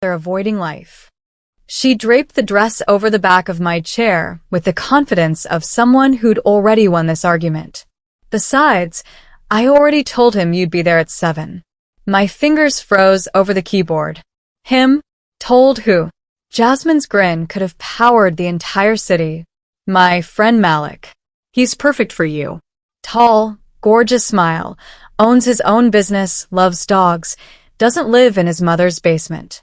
they're avoiding life. She draped the dress over the back of my chair with the confidence of someone who'd already won this argument. Besides, I already told him you'd be there at 7. My fingers froze over the keyboard. Him? Told who? Jasmine's grin could have powered the entire city. My friend Malik. He's perfect for you. Tall, gorgeous smile, owns his own business, loves dogs, doesn't live in his mother's basement.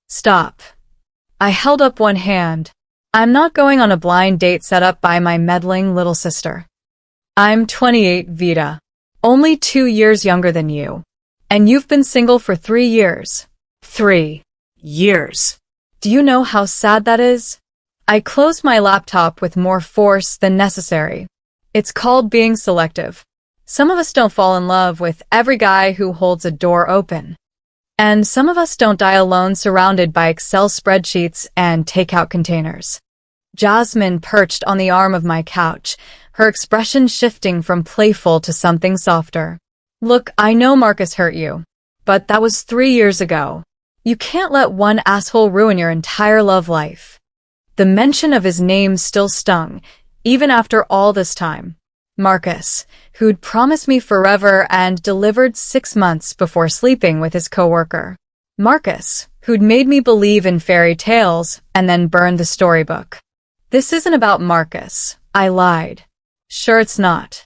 Stop. I held up one hand. I'm not going on a blind date set up by my meddling little sister. I'm 28, Vida. Only 2 years younger than you. And you've been single for 3 years. 3 years. Do you know how sad that is? I closed my laptop with more force than necessary. It's called being selective. Some of us don't fall in love with every guy who holds a door open. And some of us don't die alone surrounded by Excel spreadsheets and takeout containers. Jasmine perched on the arm of my couch, her expression shifting from playful to something softer. Look, I know Marcus hurt you, but that was 3 years ago. You can't let one asshole ruin your entire love life. The mention of his name still stung, even after all this time. Marcus, who'd promised me forever and delivered 6 months before sleeping with his coworker. Marcus, who'd made me believe in fairy tales and then burned the storybook. This isn't about Marcus, I lied. Sure it's not.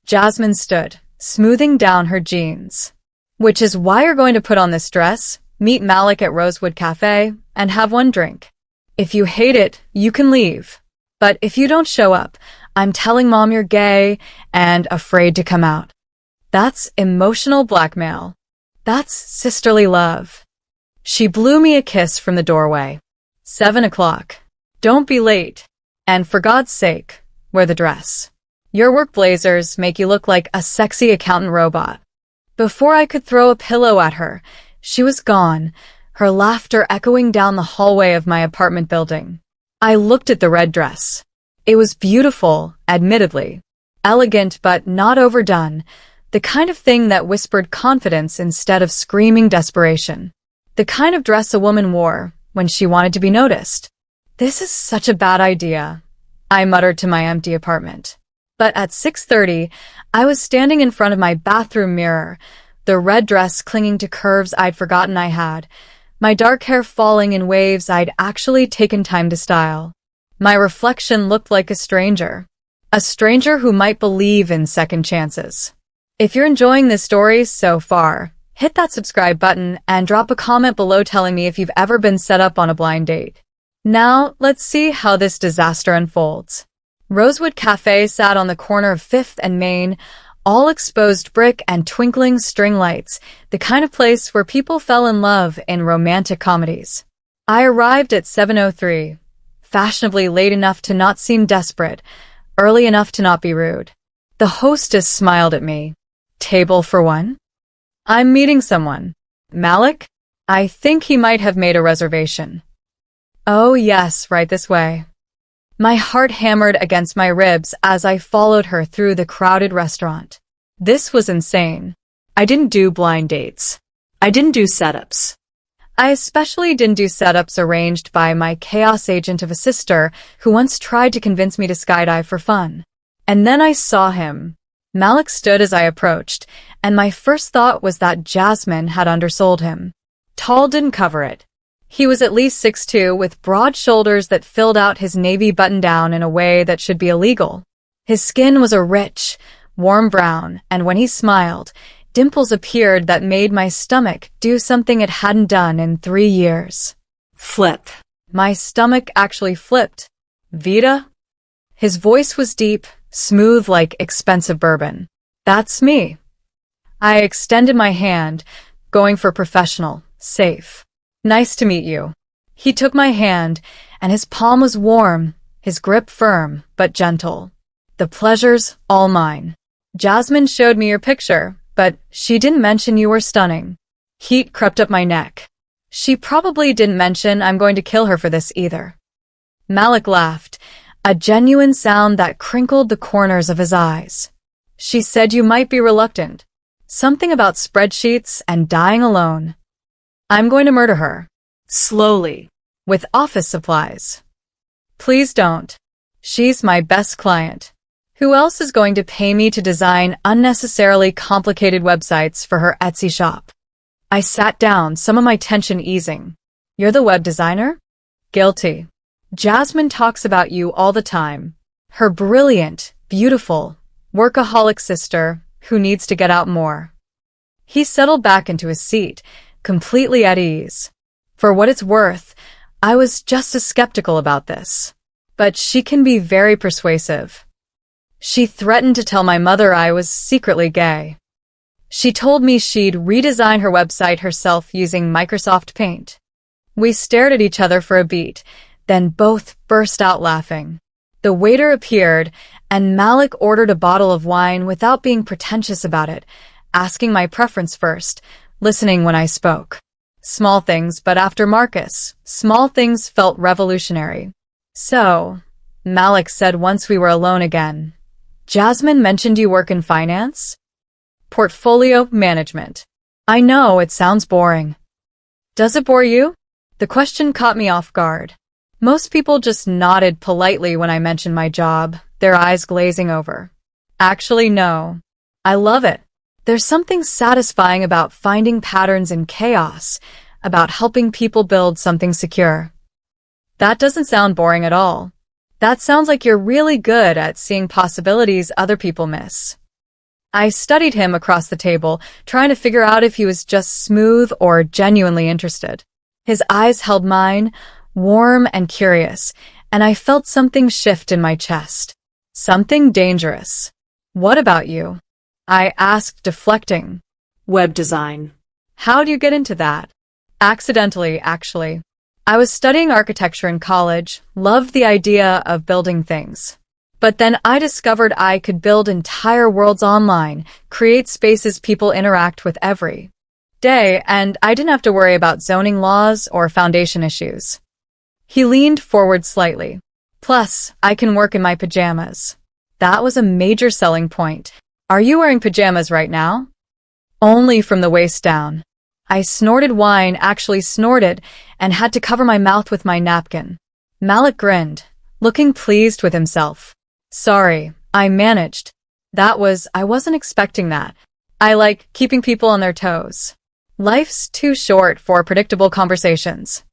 Jasmine stood, smoothing down her jeans. Which is why you're going to put on this dress, meet Malik at Rosewood Cafe, and have one drink. If you hate it, you can leave. But if you don't show up, I'm telling Mom you're gay and afraid to come out. That's emotional blackmail. That's sisterly love. She blew me a kiss from the doorway. 7 o'clock. Don't be late. And for God's sake, wear the dress. Your work blazers make you look like a sexy accountant robot. Before I could throw a pillow at her, she was gone, her laughter echoing down the hallway of my apartment building. I looked at the red dress. It was beautiful, admittedly. Elegant but not overdone. The kind of thing that whispered confidence instead of screaming desperation. The kind of dress a woman wore when she wanted to be noticed. This is such a bad idea, I muttered to my empty apartment. But at 6:30, I was standing in front of my bathroom mirror, the red dress clinging to curves I'd forgotten I had, my dark hair falling in waves I'd actually taken time to style. My reflection looked like a stranger who might believe in second chances. If you're enjoying this story so far, hit that subscribe button and drop a comment below telling me if you've ever been set up on a blind date. Now, let's see how this disaster unfolds. Rosewood Cafe sat on the corner of 5th and Main, all exposed brick and twinkling string lights, the kind of place where people fell in love in romantic comedies. I arrived at 7:03. Fashionably late enough to not seem desperate, early enough to not be rude. The hostess smiled at me. Table for one? I'm meeting someone. Malik? I think he might have made a reservation. Oh yes, right this way. My heart hammered against my ribs as I followed her through the crowded restaurant. This was insane. I didn't do blind dates. I didn't do setups. I especially didn't do setups arranged by my chaos agent of a sister who once tried to convince me to skydive for fun. And then I saw him. Malik stood as I approached, and my first thought was that Jasmine had undersold him. Tall didn't cover it. He was at least 6'2", with broad shoulders that filled out his navy button-down in a way that should be illegal. His skin was a rich, warm brown, and when he smiled, dimples appeared that made my stomach do something it hadn't done in 3 years. Flip. My stomach actually flipped. Vida? His voice was deep, smooth like expensive bourbon. That's me. I extended my hand, going for professional, safe. Nice to meet you. He took my hand, and his palm was warm, his grip firm, but gentle. The pleasure's all mine. Jasmine showed me your picture, but she didn't mention you were stunning. Heat crept up my neck. She probably didn't mention I'm going to kill her for this either. Malik laughed, a genuine sound that crinkled the corners of his eyes. She said you might be reluctant. Something about spreadsheets and dying alone. I'm going to murder her. Slowly. With office supplies. Please don't. She's my best client. Who else is going to pay me to design unnecessarily complicated websites for her Etsy shop? I sat down, some of my tension easing. You're the web designer? Guilty. Jasmine talks about you all the time. Her brilliant, beautiful, workaholic sister who needs to get out more. He settled back into his seat, completely at ease. For what it's worth, I was just as skeptical about this. But she can be very persuasive. She threatened to tell my mother I was secretly gay. She told me she'd redesign her website herself using Microsoft Paint. We stared at each other for a beat, then both burst out laughing. The waiter appeared, and Malik ordered a bottle of wine without being pretentious about it, asking my preference first, listening when I spoke. Small things, but after Marcus, small things felt revolutionary. So, Malik said once we were alone again, Jasmine mentioned you work in finance? Portfolio management. I know it sounds boring. Does it bore you? The question caught me off guard. Most people just nodded politely when I mentioned my job, their eyes glazing over. Actually, no. I love it. There's something satisfying about finding patterns in chaos, about helping people build something secure. That doesn't sound boring at all. That sounds like you're really good at seeing possibilities other people miss. I studied him across the table, trying to figure out if he was just smooth or genuinely interested. His eyes held mine, warm and curious, and I felt something shift in my chest. Something dangerous. What about you? I asked, deflecting. Web design. How'd you get into that? Accidentally, actually. I was studying architecture in college, loved the idea of building things. But then I discovered I could build entire worlds online, create spaces people interact with every day, and I didn't have to worry about zoning laws or foundation issues. He leaned forward slightly. Plus, I can work in my pajamas. That was a major selling point. Are you wearing pajamas right now? Only from the waist down. I snorted wine, actually snorted, and had to cover my mouth with my napkin. Malik grinned, looking pleased with himself. Sorry, I managed. I wasn't expecting that. I like keeping people on their toes. Life's too short for predictable conversations.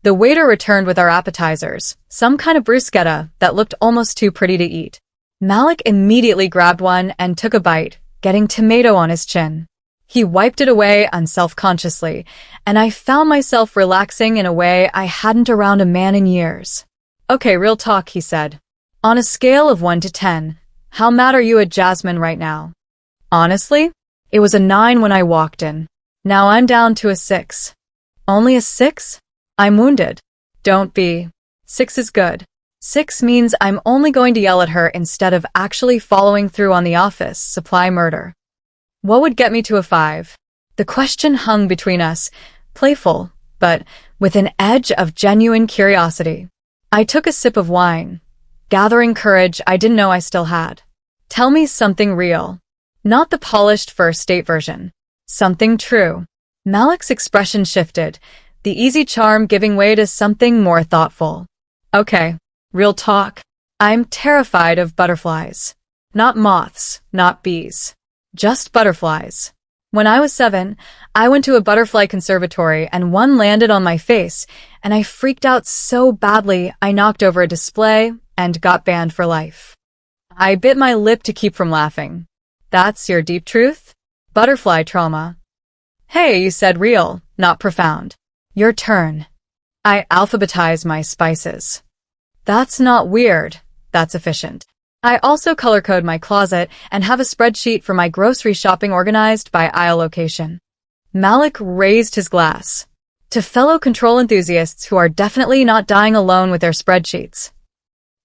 The waiter returned with our appetizers, some kind of bruschetta that looked almost too pretty to eat. Malik immediately grabbed one and took a bite, getting tomato on his chin. He wiped it away unselfconsciously, and I found myself relaxing in a way I hadn't around a man in years. Okay, real talk, he said. On a scale of 1 to 10, how mad are you at Jasmine right now? Honestly, it was a 9 when I walked in. Now I'm down to a 6. Only a 6? I'm wounded. Don't be. 6 is good. 6 means I'm only going to yell at her instead of actually following through on the office supply murder. What would get me to a 5? The question hung between us, playful, but with an edge of genuine curiosity. I took a sip of wine, gathering courage I didn't know I still had. Tell me something real. Not the polished first date version. Something true. Malik's expression shifted, the easy charm giving way to something more thoughtful. Okay, real talk. I'm terrified of butterflies. Not moths, not bees. Just butterflies. When I was 7, I went to a butterfly conservatory and one landed on my face, and I freaked out so badly I knocked over a display and got banned for life. I bit my lip to keep from laughing. That's your deep truth? Butterfly trauma. Hey, you said real, not profound. Your turn. I alphabetized my spices. That's not weird, that's efficient. I also color code my closet and have a spreadsheet for my grocery shopping organized by aisle location. Malik raised his glass. To fellow control enthusiasts who are definitely not dying alone with their spreadsheets.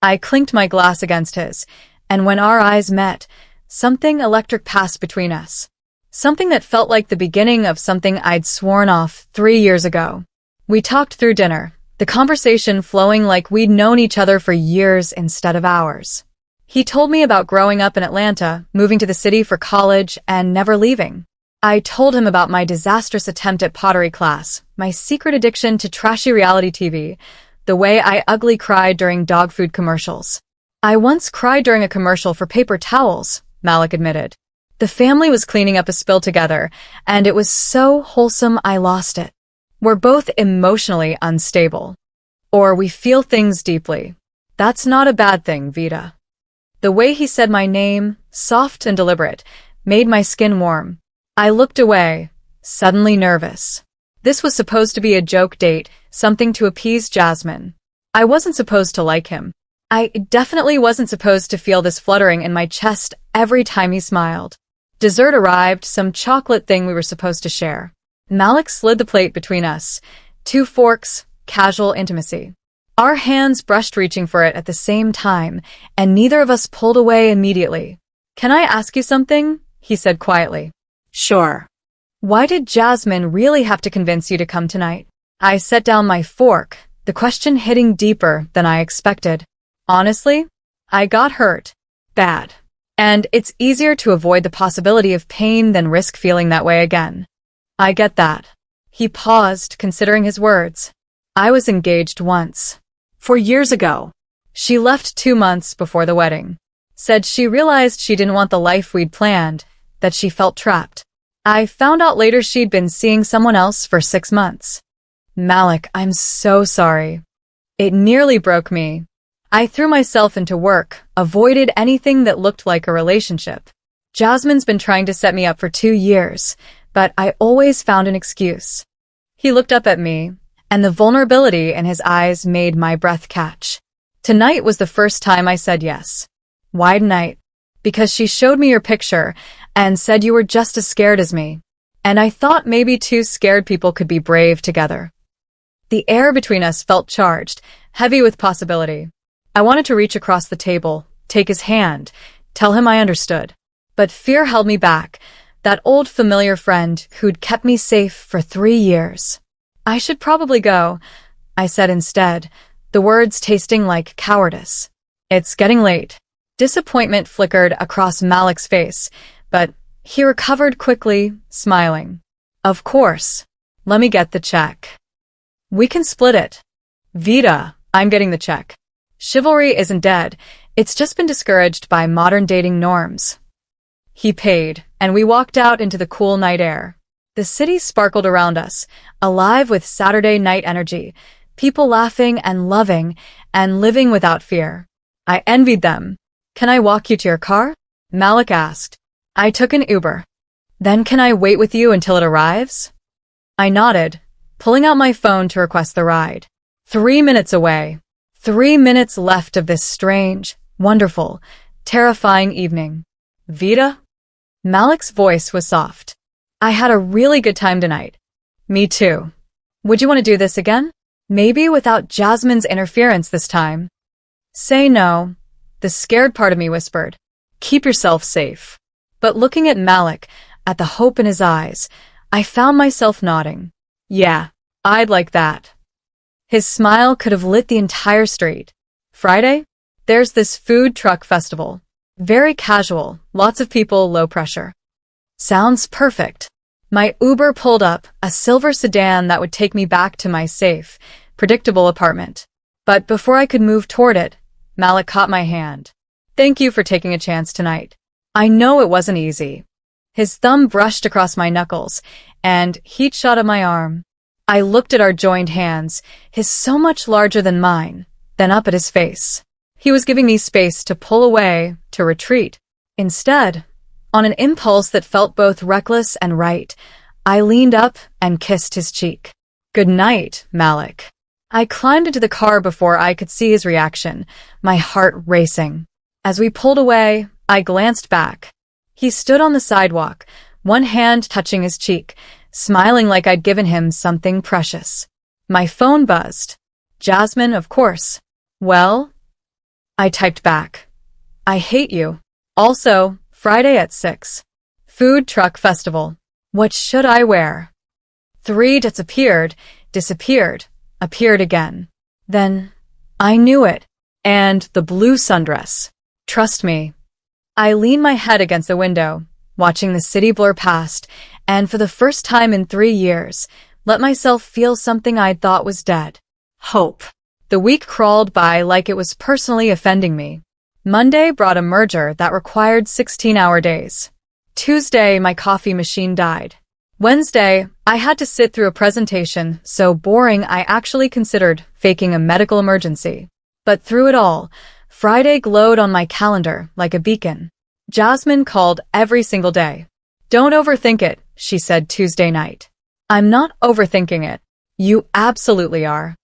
I clinked my glass against his, and when our eyes met, something electric passed between us. Something that felt like the beginning of something I'd sworn off 3 years ago. We talked through dinner, the conversation flowing like we'd known each other for years instead of hours. He told me about growing up in Atlanta, moving to the city for college, and never leaving. I told him about my disastrous attempt at pottery class, my secret addiction to trashy reality TV, the way I ugly cried during dog food commercials. I once cried during a commercial for paper towels, Malik admitted. The family was cleaning up a spill together, and it was so wholesome I lost it. We're both emotionally unstable. Or we feel things deeply. That's not a bad thing, Vida. The way he said my name, soft and deliberate, made my skin warm. I looked away, suddenly nervous. This was supposed to be a joke date, something to appease Jasmine. I wasn't supposed to like him. I definitely wasn't supposed to feel this fluttering in my chest every time he smiled. Dessert arrived, some chocolate thing we were supposed to share. Malik slid the plate between us. 2 forks, casual intimacy. Our hands brushed reaching for it at the same time, and neither of us pulled away immediately. "Can I ask you something?" he said quietly. Sure. "Why did Jasmine really have to convince you to come tonight?" I set down my fork, the question hitting deeper than I expected. Honestly, I got hurt. Bad. And it's easier to avoid the possibility of pain than risk feeling that way again. I get that. He paused, considering his words. I was engaged once. 4 years ago. She left 2 months before the wedding. Said she realized she didn't want the life we'd planned, that she felt trapped. I found out later she'd been seeing someone else for 6 months. Malik, I'm so sorry. It nearly broke me. I threw myself into work, avoided anything that looked like a relationship. Jasmine's been trying to set me up for 2 years, but I always found an excuse. He looked up at me, and the vulnerability in his eyes made my breath catch. Tonight was the first time I said yes. Why tonight? Because she showed me your picture and said you were just as scared as me. And I thought maybe 2 scared people could be brave together. The air between us felt charged, heavy with possibility. I wanted to reach across the table, take his hand, tell him I understood. But fear held me back, that old familiar friend who'd kept me safe for 3 years. I should probably go, I said instead, the words tasting like cowardice. It's getting late. Disappointment flickered across Malik's face, but he recovered quickly, smiling. Of course. Let me get the check. We can split it. Vida, I'm getting the check. Chivalry isn't dead. It's just been discouraged by modern dating norms. He paid, and we walked out into the cool night air. The city sparkled around us, alive with Saturday night energy, people laughing and loving and living without fear. I envied them. Can I walk you to your car? Malik asked. I took an Uber. Then can I wait with you until it arrives? I nodded, pulling out my phone to request the ride. 3 minutes away. 3 minutes left of this strange, wonderful, terrifying evening. Vida? Malik's voice was soft. I had a really good time tonight. Me too. Would you want to do this again? Maybe without Jasmine's interference this time. Say no, the scared part of me whispered. Keep yourself safe. But looking at Malik, at the hope in his eyes, I found myself nodding. Yeah, I'd like that. His smile could have lit the entire street. Friday? There's this food truck festival. Very casual, lots of people, low pressure. Sounds perfect. My Uber pulled up, a silver sedan that would take me back to my safe, predictable apartment. But before I could move toward it, Malik caught my hand. Thank you for taking a chance tonight. I know it wasn't easy. His thumb brushed across my knuckles, and heat shot at my arm. I looked at our joined hands, his so much larger than mine, then up at his face. He was giving me space to pull away, to retreat. Instead, on an impulse that felt both reckless and right, I leaned up and kissed his cheek. Good night, Malik. I climbed into the car before I could see his reaction, my heart racing. As we pulled away, I glanced back. He stood on the sidewalk, one hand touching his cheek, smiling like I'd given him something precious. My phone buzzed. Jasmine, of course. Well? I typed back. I hate you. Also, Friday at 6. Food truck festival. What should I wear? 3 disappeared, appeared again. Then, I knew it. And the blue sundress. Trust me. I leaned my head against the window, watching the city blur past, and for the first time in 3 years, let myself feel something I'd thought was dead. Hope. The week crawled by like it was personally offending me. Monday brought a merger that required 16-hour days. Tuesday, my coffee machine died. Wednesday, I had to sit through a presentation so boring I actually considered faking a medical emergency. But through it all, Friday glowed on my calendar like a beacon. Jasmine called every single day. "Don't overthink it," she said Tuesday night. "I'm not overthinking it. You absolutely are.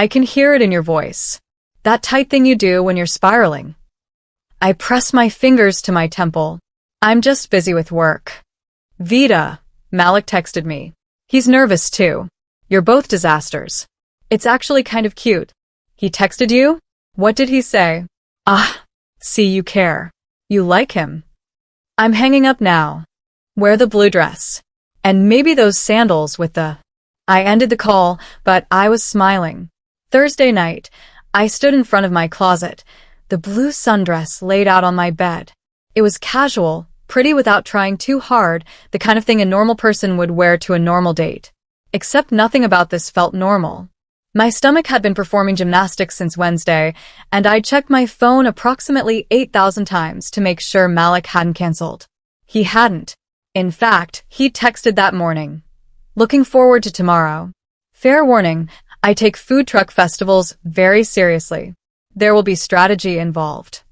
I can hear it in your voice. That tight thing you do when you're spiraling." I press my fingers to my temple. "I'm just busy with work." "Vida," Malik texted me. "He's nervous too. You're both disasters." "It's actually kind of cute." "He texted you? What did he say?" "Ah, see, you care. You like him." "I'm hanging up now. Wear the blue dress. And maybe those sandals with the—" I ended the call, but I was smiling. Thursday night, I stood in front of my closet, the blue sundress laid out on my bed. It was casual, pretty without trying too hard, the kind of thing a normal person would wear to a normal date. Except nothing about this felt normal. My stomach had been performing gymnastics since Wednesday, and I'd checked my phone approximately 8,000 times to make sure Malik hadn't canceled. He hadn't. In fact, he texted that morning. "Looking forward to tomorrow. Fair warning, I take food truck festivals very seriously. There will be strategy involved."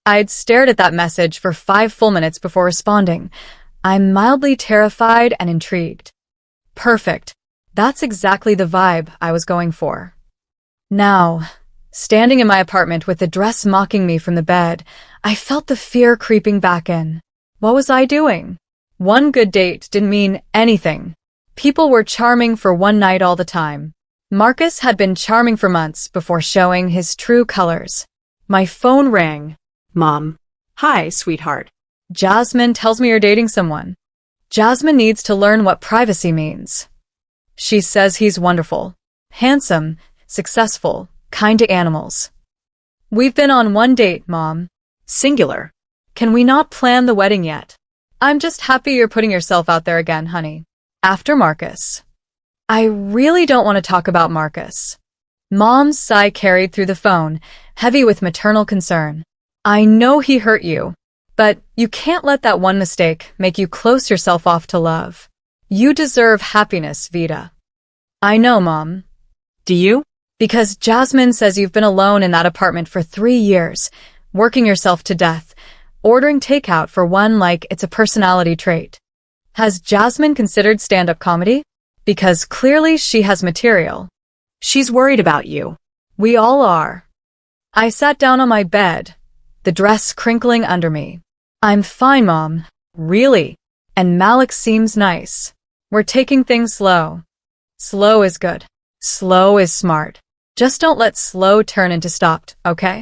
I'd stared at that message for 5 full minutes before responding. I'm mildly terrified and intrigued. Perfect. That's exactly the vibe I was going for. Now, standing in my apartment with the dress mocking me from the bed, I felt the fear creeping back in. What was I doing? One good date didn't mean anything. People were charming for one night all the time. Marcus had been charming for months before showing his true colors. My phone rang. Mom. Hi, sweetheart. Jasmine tells me you're dating someone. Jasmine needs to learn what privacy means. She says he's wonderful, handsome, successful, kind to animals. We've been on one date, Mom. Singular. Can we not plan the wedding yet? I'm just happy you're putting yourself out there again, honey. After Marcus. I really don't want to talk about Marcus. Mom's sigh carried through the phone, heavy with maternal concern. I know he hurt you, but you can't let that one mistake make you close yourself off to love. You deserve happiness, Vida. I know, Mom. Do you? Because Jasmine says you've been alone in that apartment for 3 years, working yourself to death, ordering takeout for one like it's a personality trait. Has Jasmine considered stand-up comedy? Because clearly she has material. She's worried about you. We all are. I sat down on my bed, the dress crinkling under me. I'm fine, Mom. Really. And Malik seems nice. We're taking things slow. Slow is good. Slow is smart. Just don't let slow turn into stopped, okay?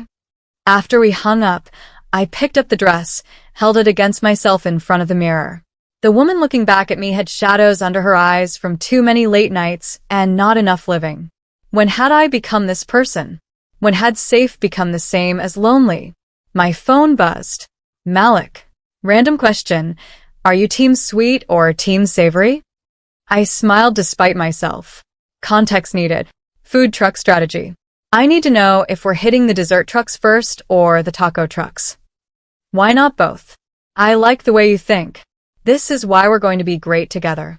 After we hung up, I picked up the dress, held it against myself in front of the mirror. The woman looking back at me had shadows under her eyes from too many late nights and not enough living. When had I become this person? When had safe become the same as lonely? My phone buzzed. Malik. Random question. Are you team sweet or team savory? I smiled despite myself. Context needed. Food truck strategy. I need to know if we're hitting the dessert trucks first or the taco trucks. Why not both? I like the way you think. This is why we're going to be great together.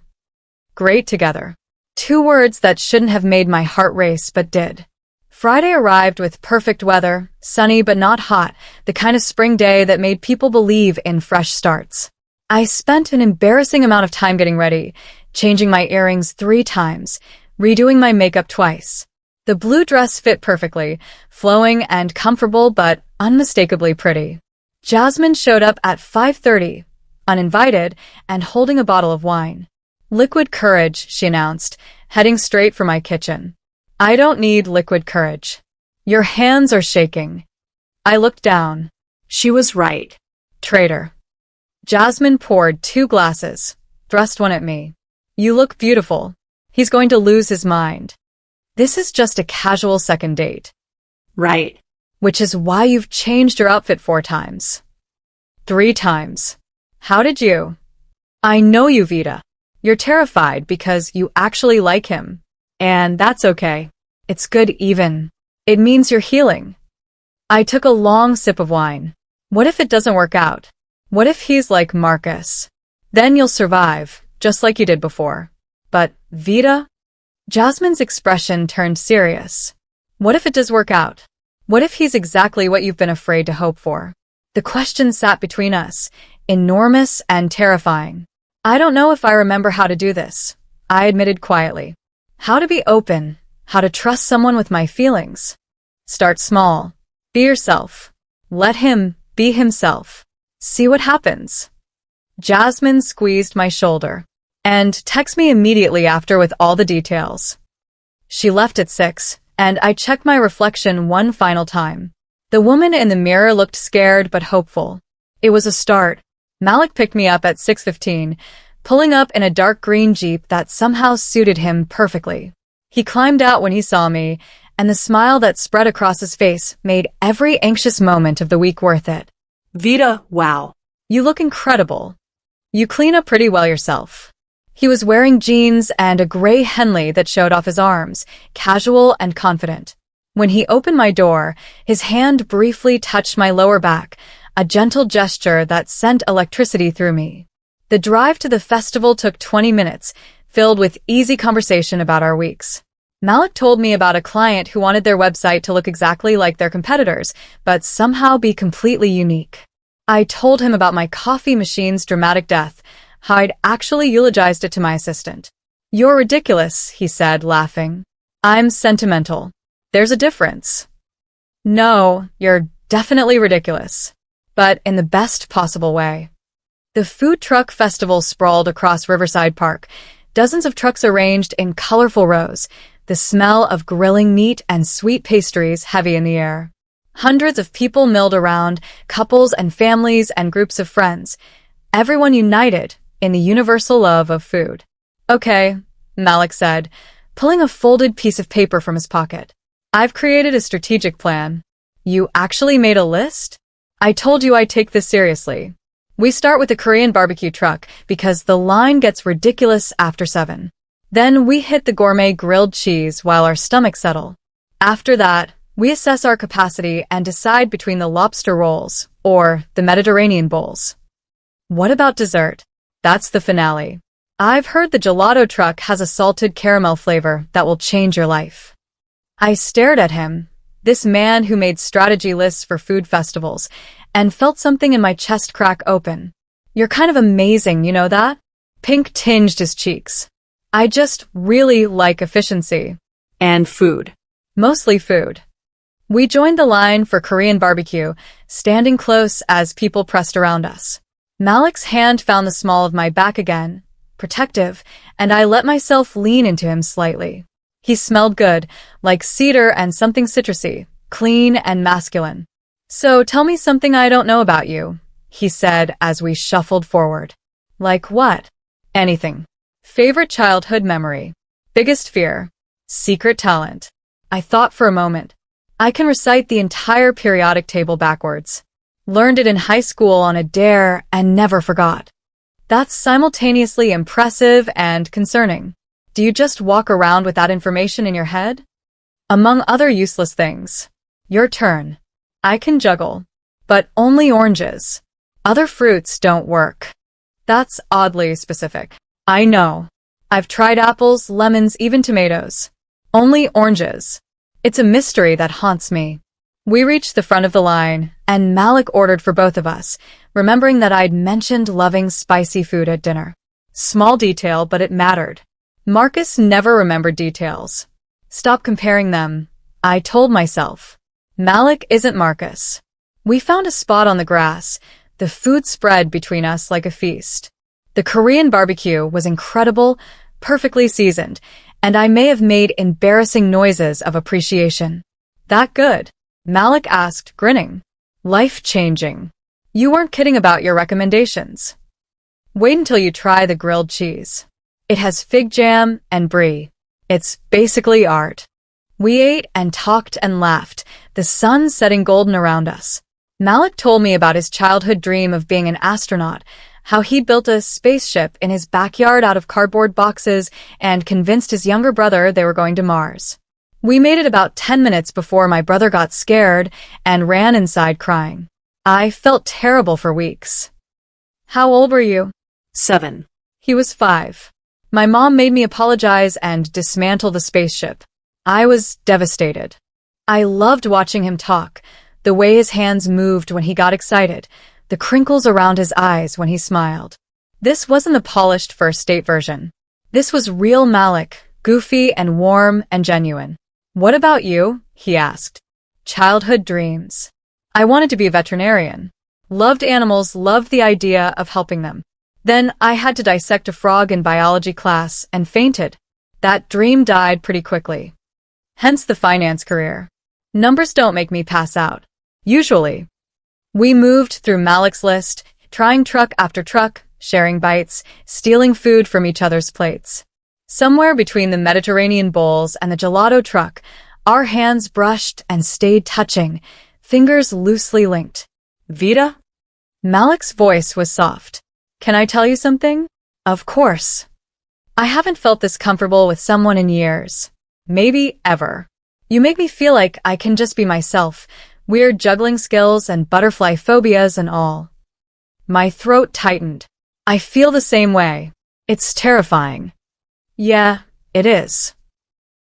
Great together. 2 words that shouldn't have made my heart race but did. Friday arrived with perfect weather, sunny but not hot, the kind of spring day that made people believe in fresh starts. I spent an embarrassing amount of time getting ready, changing my earrings 3 times, redoing my makeup twice. The blue dress fit perfectly, flowing and comfortable but unmistakably pretty. Jasmine showed up at 5:30, uninvited, and holding a bottle of wine. Liquid courage, she announced, heading straight for my kitchen. I don't need liquid courage. Your hands are shaking. I looked down. She was right. Traitor. Jasmine poured 2 glasses, thrust one at me. You look beautiful. He's going to lose his mind. This is just a casual second date. Right. Which is why you've changed your outfit 4 times. 3 times. How did you? I know you, Vida. You're terrified because you actually like him. And that's okay. It's good even. It means you're healing. I took a long sip of wine. What if it doesn't work out? What if he's like Marcus? Then you'll survive, just like you did before. But, Vida? Jasmine's expression turned serious. What if it does work out? What if he's exactly what you've been afraid to hope for? The question sat between us, enormous and terrifying. I don't know if I remember how to do this, I admitted quietly. How to be open, how to trust someone with my feelings. Start small. Be yourself. Let him be himself. See what happens. Jasmine squeezed my shoulder. And text me immediately after with all the details. She left at 6, and I checked my reflection one final time. The woman in the mirror looked scared but hopeful. It was a start. Malik picked me up at 6:15, pulling up in a dark green Jeep that somehow suited him perfectly. He climbed out when he saw me, and the smile that spread across his face made every anxious moment of the week worth it. Vida, wow. You look incredible. You clean up pretty well yourself. He was wearing jeans and a gray Henley that showed off his arms, casual and confident. When he opened my door, his hand briefly touched my lower back, a gentle gesture that sent electricity through me. The drive to the festival took 20 minutes, filled with easy conversation about our weeks. Malik told me about a client who wanted their website to look exactly like their competitors, but somehow be completely unique. I told him about my coffee machine's dramatic death, how I'd actually eulogized it to my assistant. You're ridiculous, he said, laughing. I'm sentimental. There's a difference. No, you're definitely ridiculous. But in the best possible way. The food truck festival sprawled across Riverside Park, dozens of trucks arranged in colorful rows, the smell of grilling meat and sweet pastries heavy in the air. Hundreds of people milled around, couples and families and groups of friends, everyone united in the universal love of food. Okay, Malik said, pulling a folded piece of paper from his pocket. I've created a strategic plan. You actually made a list? I told you I'd take this seriously. We start with the Korean barbecue truck because the line gets ridiculous after 7. Then we hit the gourmet grilled cheese while our stomachs settle. After that, we assess our capacity and decide between the lobster rolls or the Mediterranean bowls. What about dessert? That's the finale. I've heard the gelato truck has a salted caramel flavor that will change your life. I stared at him, this man who made strategy lists for food festivals, and felt something in my chest crack open. You're kind of amazing, you know that? Pink tinged his cheeks. I just really like efficiency. And food. Mostly food. We joined the line for Korean barbecue, standing close as people pressed around us. Malik's hand found the small of my back again, protective, and I let myself lean into him slightly. He smelled good, like cedar and something citrusy, clean and masculine. So tell me something I don't know about you, he said as we shuffled forward. Like what? Anything. Favorite childhood memory. Biggest fear. Secret talent. I thought for a moment. I can recite the entire periodic table backwards. Learned it in high school on a dare and never forgot. That's simultaneously impressive and concerning. Do you just walk around with that information in your head? Among other useless things. Your turn. I can juggle. But only oranges. Other fruits don't work. That's oddly specific. I know. I've tried apples, lemons, even tomatoes. Only oranges. It's a mystery that haunts me. We reached the front of the line, and Malik ordered for both of us, remembering that I'd mentioned loving spicy food at dinner. Small detail, but it mattered. Marcus never remembered details. Stop comparing them, I told myself. Malik isn't Marcus. We found a spot on the grass, the food spread between us like a feast. The Korean barbecue was incredible, perfectly seasoned, and I may have made embarrassing noises of appreciation. That good? Malik asked, grinning. Life-changing. You weren't kidding about your recommendations. Wait until you try the grilled cheese. It has fig jam and brie. It's basically art. We ate and talked and laughed, the sun setting golden around us. Malik told me about his childhood dream of being an astronaut, How he built a spaceship in his backyard out of cardboard boxes and convinced his younger brother they were going to Mars. We made it about 10 minutes before my brother got scared and ran inside crying. I felt terrible for weeks. How old were you? 7. He was 5. My mom made me apologize and dismantle the spaceship. I was devastated. I loved watching him talk, the way his hands moved when he got excited, the crinkles around his eyes when he smiled. This wasn't the polished first date version. This was real Malik, goofy and warm and genuine. What about you? He asked. Childhood dreams. I wanted to be a veterinarian. Loved animals, loved the idea of helping them. Then I had to dissect a frog in biology class and fainted. That dream died pretty quickly. Hence the finance career. Numbers don't make me pass out. Usually. We moved through Malik's list, trying truck after truck, sharing bites, stealing food from each other's plates. Somewhere between the Mediterranean bowls and the gelato truck, our hands brushed and stayed touching, fingers loosely linked. Vida? Malik's voice was soft. Can I tell you something? Of course. I haven't felt this comfortable with someone in years. Maybe ever. You make me feel like I can just be myself, weird juggling skills and butterfly phobias and all. My throat tightened. I feel the same way. It's terrifying. Yeah, it is.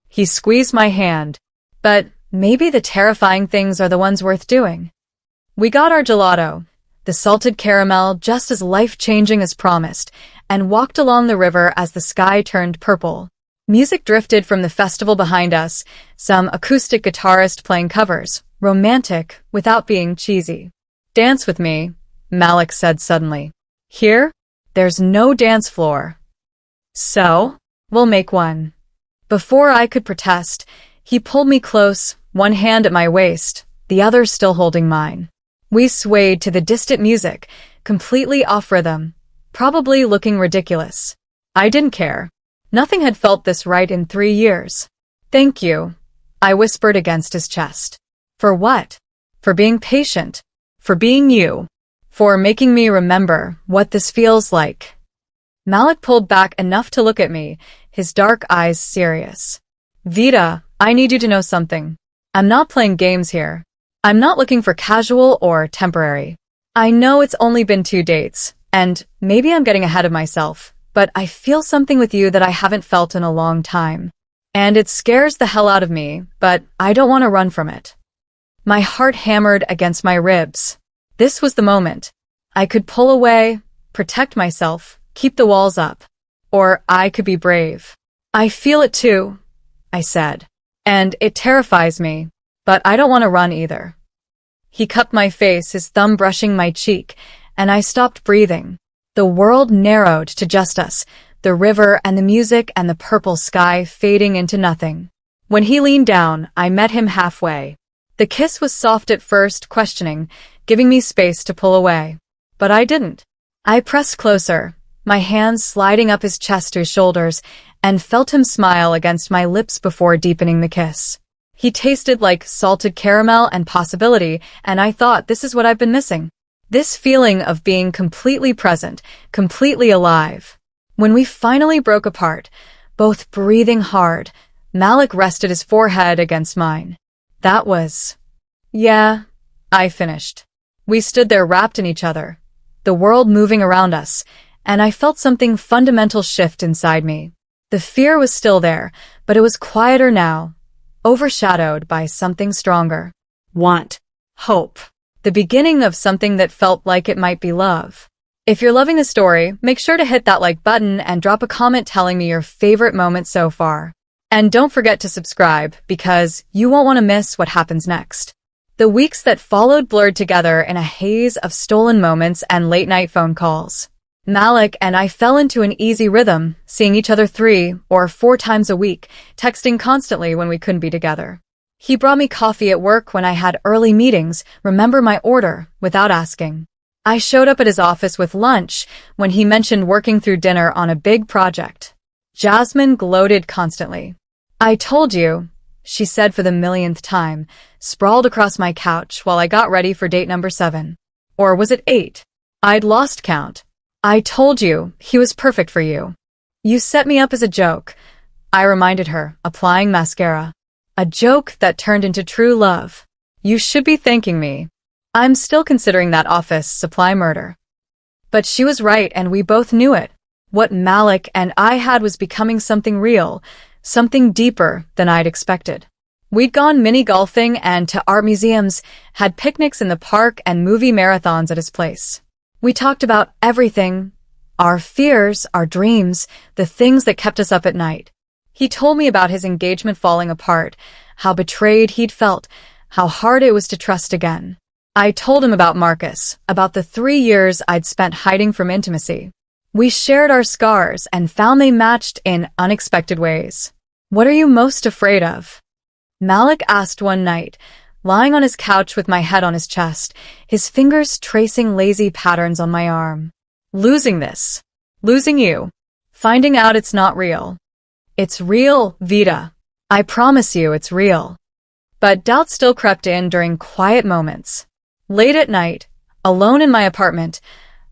He squeezed my hand. But maybe the terrifying things are the ones worth doing. We got our gelato, the salted caramel just as life-changing as promised, and walked along the river as the sky turned purple. Music drifted from the festival behind us, some acoustic guitarist playing covers, romantic without being cheesy. Dance with me, Malik said suddenly. Here, there's no dance floor. So, we'll make one. Before I could protest, he pulled me close, one hand at my waist, the other still holding mine. We swayed to the distant music, completely off rhythm, probably looking ridiculous. I didn't care. Nothing had felt this right in 3 years. Thank you, I whispered against his chest. For what? For being patient. For being you. For making me remember what this feels like. Malik pulled back enough to look at me, his dark eyes serious. Vida, I need you to know something. I'm not playing games here. I'm not looking for casual or temporary. I know it's only been 2 dates, and maybe I'm getting ahead of myself, but I feel something with you that I haven't felt in a long time. And it scares the hell out of me, but I don't want to run from it. My heart hammered against my ribs. This was the moment. I could pull away, protect myself, keep the walls up. Or I could be brave. I feel it too, I said. And it terrifies me, but I don't want to run either. He cupped my face, his thumb brushing my cheek, and I stopped breathing. The world narrowed to just us, the river and the music and the purple sky fading into nothing. When he leaned down, I met him halfway. The kiss was soft at first, questioning, giving me space to pull away. But I didn't. I pressed closer, my hands sliding up his chest to his shoulders, and felt him smile against my lips before deepening the kiss. He tasted like salted caramel and possibility, and I thought, this is what I've been missing. This feeling of being completely present, completely alive. When we finally broke apart, both breathing hard, Malik rested his forehead against mine. That was... Yeah, I finished. We stood there wrapped in each other, the world moving around us, and I felt something fundamental shift inside me. The fear was still there, but it was quieter now, overshadowed by something stronger. Want. Hope. The beginning of something that felt like it might be love. If you're loving the story, make sure to hit that like button and drop a comment telling me your favorite moment so far. And don't forget to subscribe, because you won't want to miss what happens next. The weeks that followed blurred together in a haze of stolen moments and late-night phone calls. Malik and I fell into an easy rhythm, seeing each other 3 or 4 times a week, texting constantly when we couldn't be together. He brought me coffee at work when I had early meetings, remember my order, without asking. I showed up at his office with lunch when he mentioned working through dinner on a big project. Jasmine gloated constantly. I told you, she said for the millionth time, sprawled across my couch while I got ready for date number 7. Or was it 8? I'd lost count. I told you, he was perfect for you. You set me up as a joke, I reminded her, applying mascara. A joke that turned into true love. You should be thanking me. I'm still considering that office supply murder. But she was right and we both knew it. What Malik and I had was becoming something real, something deeper than I'd expected. We'd gone mini-golfing and to art museums, had picnics in the park and movie marathons at his place. We talked about everything, our fears, our dreams, the things that kept us up at night. He told me about his engagement falling apart, how betrayed he'd felt, how hard it was to trust again. I told him about Marcus, about the 3 years I'd spent hiding from intimacy. We shared our scars and found they matched in unexpected ways. What are you most afraid of? Malik asked one night, lying on his couch with my head on his chest, his fingers tracing lazy patterns on my arm. Losing this. Losing you. Finding out it's not real. It's real, Vida. I promise you it's real. But doubt still crept in during quiet moments. Late at night, alone in my apartment,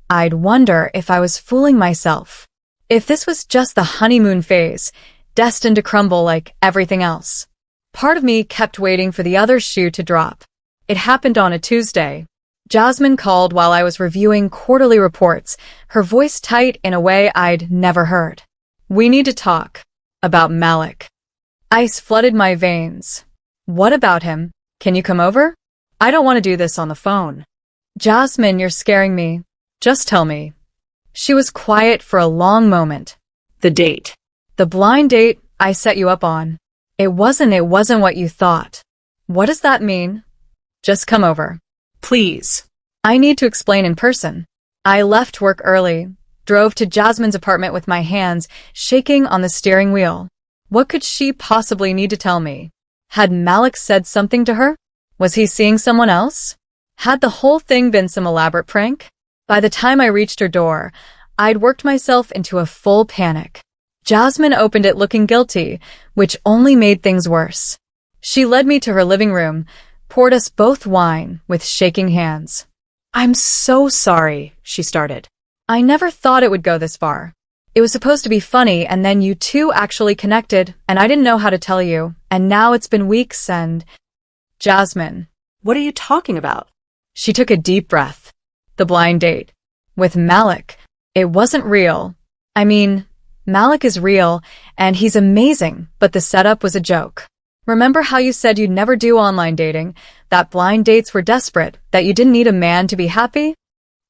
I'd wonder if I was fooling myself. If this was just the honeymoon phase, destined to crumble like everything else. Part of me kept waiting for the other shoe to drop. It happened on a Tuesday. Jasmine called while I was reviewing quarterly reports, her voice tight in a way I'd never heard. We need to talk. About Malik. Ice flooded my veins. What about him? Can you come over? I don't want to do this on the phone. Jasmine, you're scaring me. Just tell me. She was quiet for a long moment. The date. The blind date I set you up on. It wasn't what you thought. What does that mean? Just come over. Please. I need to explain in person. I left work early, drove to Jasmine's apartment with my hands shaking on the steering wheel. What could she possibly need to tell me? Had Malik said something to her? Was he seeing someone else? Had the whole thing been some elaborate prank? By the time I reached her door, I'd worked myself into a full panic. Jasmine opened it looking guilty, which only made things worse. She led me to her living room, poured us both wine with shaking hands. I'm so sorry, she started. I never thought it would go this far. It was supposed to be funny and then you two actually connected and I didn't know how to tell you, and now it's been weeks and… Jasmine. What are you talking about? She took a deep breath. The blind date. With Malik. It wasn't real. I mean, Malik is real and he's amazing, but the setup was a joke. Remember how you said you'd never do online dating, that blind dates were desperate, that you didn't need a man to be happy?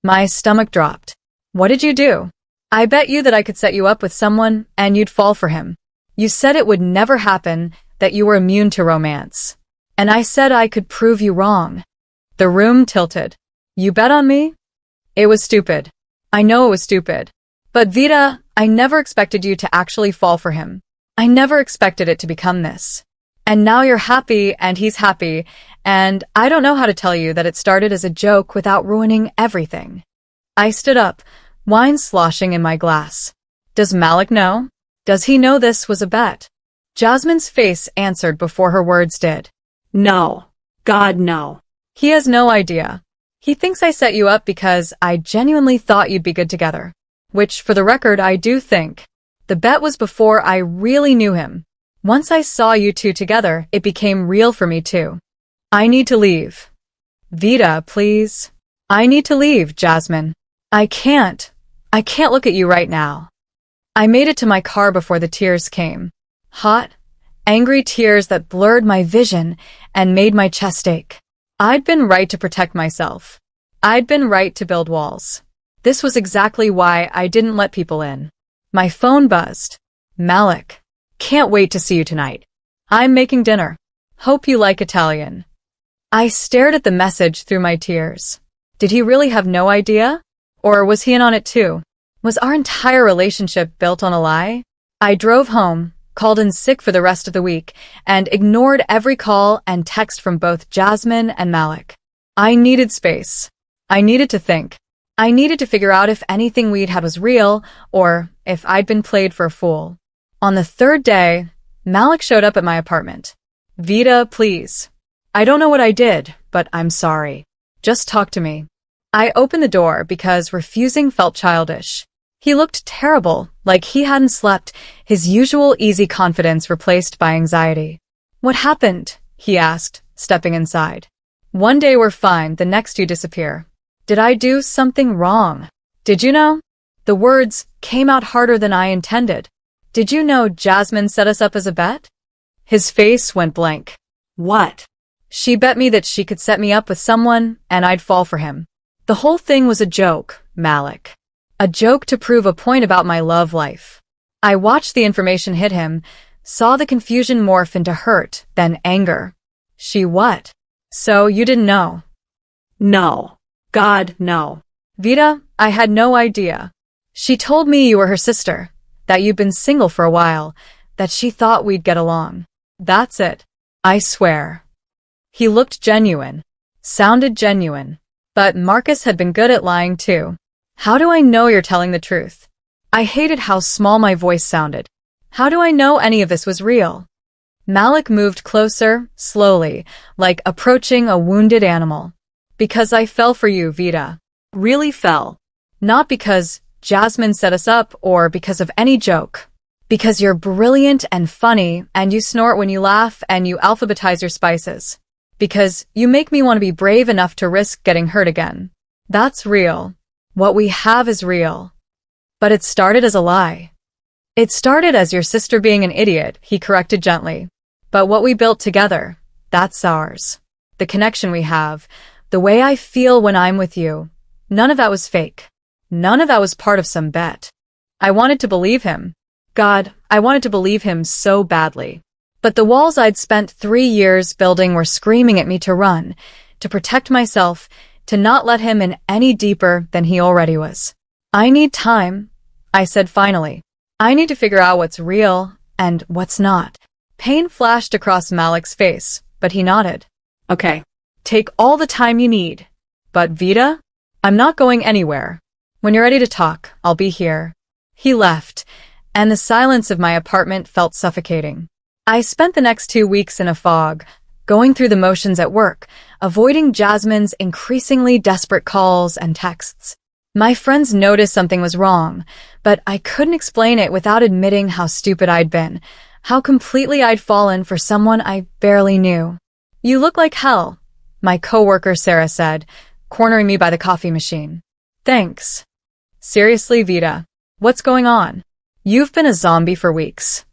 My stomach dropped. What did you do? I bet you that I could set you up with someone and you'd fall for him. You said it would never happen, that you were immune to romance. And I said I could prove you wrong. The room tilted. You bet on me? It was stupid. I know it was stupid. But Vida, I never expected you to actually fall for him. I never expected it to become this. And now you're happy and he's happy, and I don't know how to tell you that it started as a joke without ruining everything. I stood up, wine sloshing in my glass. Does Malik know? Does he know this was a bet? Jasmine's face answered before her words did. No. God, no. He has no idea. He thinks I set you up because I genuinely thought you'd be good together. Which, for the record, I do think. The bet was before I really knew him. Once I saw you two together, it became real for me too. I need to leave. Vida, please. I need to leave, Jasmine. I can't look at you right now. I made it to my car before the tears came. Hot, angry tears that blurred my vision and made my chest ache. I'd been right to protect myself. I'd been right to build walls. This was exactly why I didn't let people in. My phone buzzed. Malik. Can't wait to see you tonight. I'm making dinner. Hope you like Italian. I stared at the message through my tears. Did he really have no idea? Or was he in on it too? Was our entire relationship built on a lie? I drove home, called in sick for the rest of the week, and ignored every call and text from both Jasmine and Malik. I needed space. I needed to think. I needed to figure out if anything we'd had was real, or if I'd been played for a fool. On the third day, Malik showed up at my apartment. Vida, please. I don't know what I did, but I'm sorry. Just talk to me. I opened the door because refusing felt childish. He looked terrible, like he hadn't slept, his usual easy confidence replaced by anxiety. "What happened?" he asked, stepping inside. "One day we're fine, the next you disappear." "Did I do something wrong?" "Did you know?" The words came out harder than I intended. "Did you know Jasmine set us up as a bet?" His face went blank. What? "She bet me that she could set me up with someone, and I'd fall for him. The whole thing was a joke, Malik. A joke to prove a point about my love life." I watched the information hit him, saw the confusion morph into hurt, then anger. "She what? So you didn't know?" No. God, no. "Vida, I had no idea. She told me you were her sister, that you'd been single for a while, that she thought we'd get along. That's it. I swear." He looked genuine, sounded genuine, but Marcus had been good at lying too. "How do I know you're telling the truth?" I hated how small my voice sounded. "How do I know any of this was real?" Malik moved closer, slowly, like approaching a wounded animal. "Because I fell for you, Vida." Really fell. "Not because Jasmine set us up or because of any joke. Because you're brilliant and funny, and you snort when you laugh, and you alphabetize your spices. Because you make me want to be brave enough to risk getting hurt again. That's real. What we have is real." "But it started as a lie." "It started as your sister being an idiot," he corrected gently. "But what we built together, that's ours. The connection we have, the way I feel when I'm with you, none of that was fake. None of that was part of some bet." I wanted to believe him. God, I wanted to believe him so badly. But the walls I'd spent 3 years building were screaming at me to run, to protect myself, to not let him in any deeper than he already was. "I need time," I said finally. "I need to figure out what's real and what's not." Pain flashed across Malik's face, but he nodded. Okay. "Take all the time you need. But Vida, I'm not going anywhere. When you're ready to talk, I'll be here." He left, and the silence of my apartment felt suffocating. I spent the next 2 weeks in a fog, going through the motions at work, avoiding Jasmine's increasingly desperate calls and texts. My friends noticed something was wrong, but I couldn't explain it without admitting how stupid I'd been, how completely I'd fallen for someone I barely knew. "You look like hell," my coworker Sarah said, cornering me by the coffee machine. "Thanks." "Seriously, Vida, what's going on? You've been a zombie for weeks."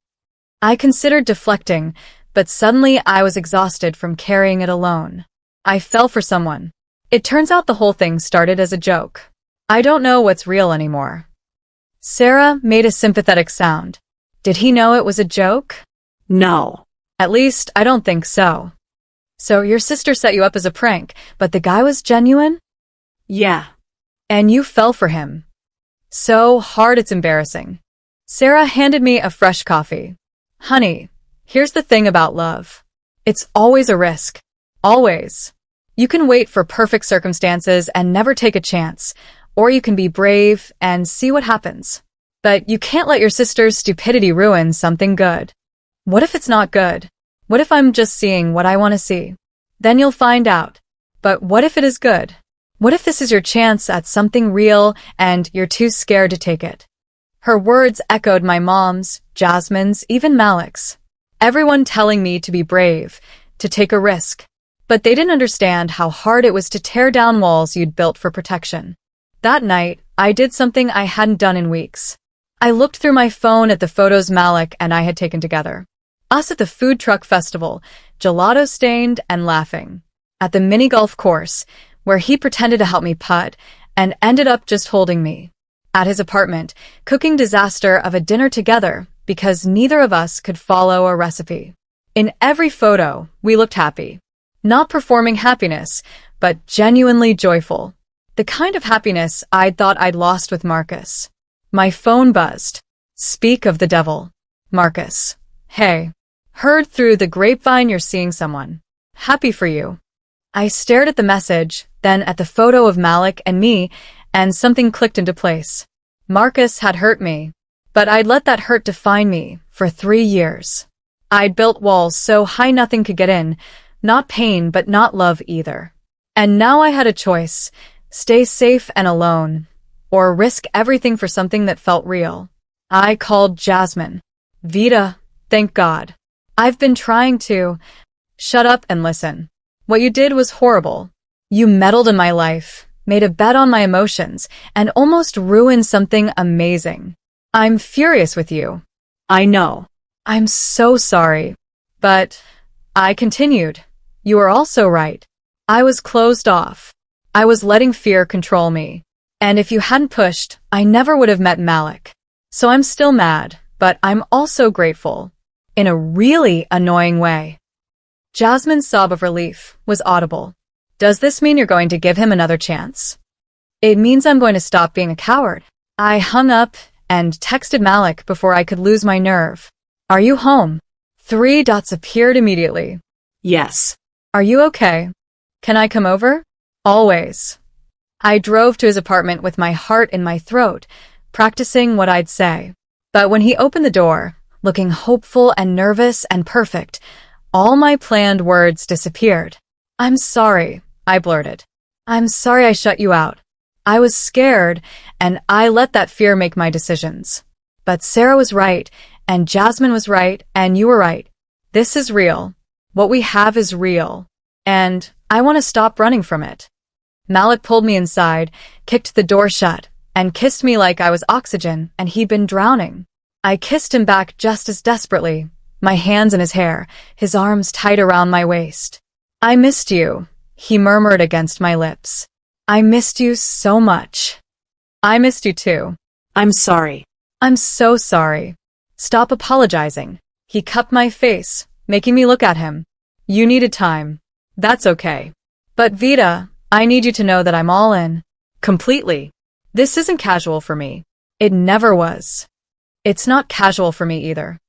I considered deflecting, but suddenly I was exhausted from carrying it alone. I fell for someone. It turns out the whole thing started as a joke. I don't know what's real anymore. Sarah made a sympathetic sound. Did he know it was a joke? No. At least, I don't think so. So your sister set you up as a prank, but the guy was genuine? Yeah. And you fell for him. So hard it's embarrassing. Sarah handed me a fresh coffee. "Honey, here's the thing about love. It's always a risk. Always. You can wait for perfect circumstances and never take a chance, or you can be brave and see what happens. But you can't let your sister's stupidity ruin something good. What if it's not good? What if I'm just seeing what I want to see? Then you'll find out. But what if it is good? What if this is your chance at something real and you're too scared to take it?" Her words echoed my mom's, Jasmine's, even Malik's. Everyone telling me to be brave, to take a risk. But they didn't understand how hard it was to tear down walls you'd built for protection. That night, I did something I hadn't done in weeks. I looked through my phone at the photos Malik and I had taken together. Us at the food truck festival, gelato-stained and laughing. At the mini golf course, where he pretended to help me putt and ended up just holding me. At his apartment, cooking disaster of a dinner together because neither of us could follow a recipe. In every photo, we looked happy. Not performing happiness, but genuinely joyful. The kind of happiness I'd thought I'd lost with Marcus. My phone buzzed. Speak of the devil. Marcus. Hey. Heard through the grapevine you're seeing someone. Happy for you. I stared at the message, then at the photo of Malik and me, and something clicked into place. Marcus had hurt me, but I'd let that hurt define me for 3 years. I'd built walls so high nothing could get in, not pain but not love either. And now I had a choice, Stay safe and alone, or risk everything for something that felt real. I called Jasmine. Vida, thank God. I've been trying to. Shut up and listen. What you did was horrible. You meddled in my life, made a bet on my emotions, and almost ruined something amazing. I'm furious with you. I know. I'm so sorry. But, I continued, you are also right. I was closed off. I was letting fear control me. And if you hadn't pushed, I never would have met Malik. So I'm still mad, but I'm also grateful. In a really annoying way. Jasmine's sob of relief was audible. Does this mean you're going to give him another chance? It means I'm going to stop being a coward. I hung up and texted Malik before I could lose my nerve. Are you home? 3 dots appeared immediately. Yes. Are you okay? Can I come over? Always. I drove to his apartment with my heart in my throat, practicing what I'd say. But when he opened the door, looking hopeful and nervous and perfect, all my planned words disappeared. I'm sorry, I blurted. I'm sorry I shut you out. I was scared, and I let that fear make my decisions. But Sarah was right, and Jasmine was right, and you were right. This is real. What we have is real. And I want to stop running from it. Malik pulled me inside, kicked the door shut, and kissed me like I was oxygen and he'd been drowning. I kissed him back just as desperately, my hands in his hair, his arms tight around my waist. I missed you, he murmured against my lips. I missed you so much. I missed you too. I'm sorry. I'm so sorry. Stop apologizing. He cupped my face, making me look at him. You needed time. That's okay. But Vida, I need you to know that I'm all in. Completely. This isn't casual for me. It never was. It's not casual for me either.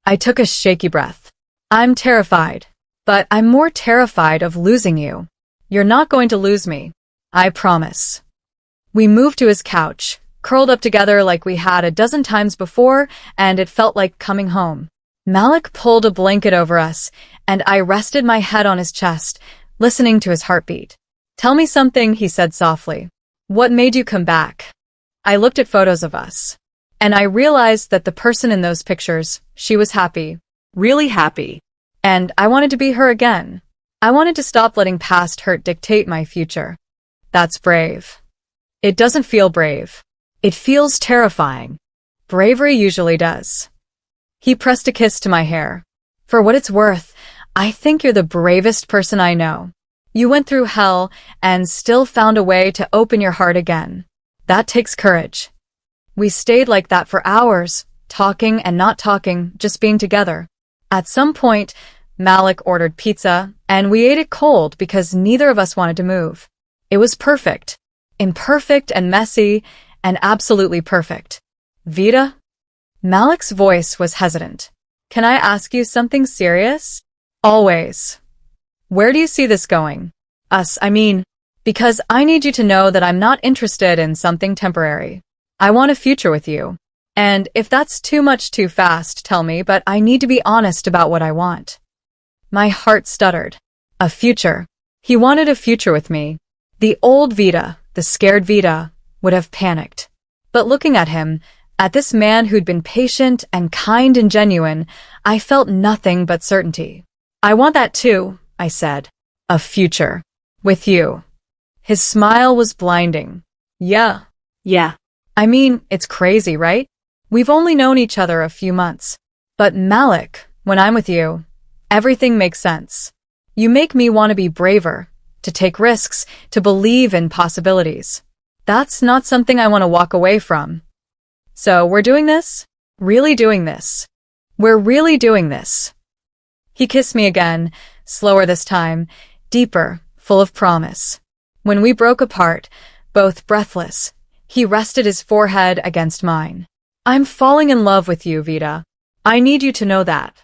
I took a shaky breath. I'm terrified. But I'm more terrified of losing you. You're not going to lose me. I promise. We moved to his couch, curled up together like we had a dozen times before, and it felt like coming home. Malik pulled a blanket over us, and I rested my head on his chest, listening to his heartbeat. Tell me something, he said softly. What made you come back? I looked at photos of us, and I realized that the person in those pictures, she was happy. Really happy. And I wanted to be her again. I wanted to stop letting past hurt dictate my future. That's brave. It doesn't feel brave. It feels terrifying. Bravery usually does. He pressed a kiss to my hair. For what it's worth, I think you're the bravest person I know. You went through hell and still found a way to open your heart again. That takes courage. We stayed like that for hours, talking and not talking, just being together. At some point, Malik ordered pizza, and we ate it cold because neither of us wanted to move. It was perfect. Imperfect and messy, and absolutely perfect. Vida? Malik's voice was hesitant. Can I ask you something serious? Always. Where do you see this going? Us, I mean. Because I need you to know that I'm not interested in something temporary. I want a future with you. And if that's too much too fast, tell me, but I need to be honest about what I want. My heart stuttered. A future. He wanted a future with me. The old Vida, the scared Vida, would have panicked. But looking at him, at this man who'd been patient and kind and genuine, I felt nothing but certainty. I want that too, I said. A future. With you. His smile was blinding. Yeah. Yeah. I mean, it's crazy, right? We've only known each other a few months. But Malik, when I'm with you, everything makes sense. You make me want to be braver, to take risks, to believe in possibilities. That's not something I want to walk away from. So we're doing this? Really doing this. We're really doing this. He kissed me again, slower this time, deeper, full of promise. When we broke apart, both breathless, he rested his forehead against mine. I'm falling in love with you, Vida. I need you to know that.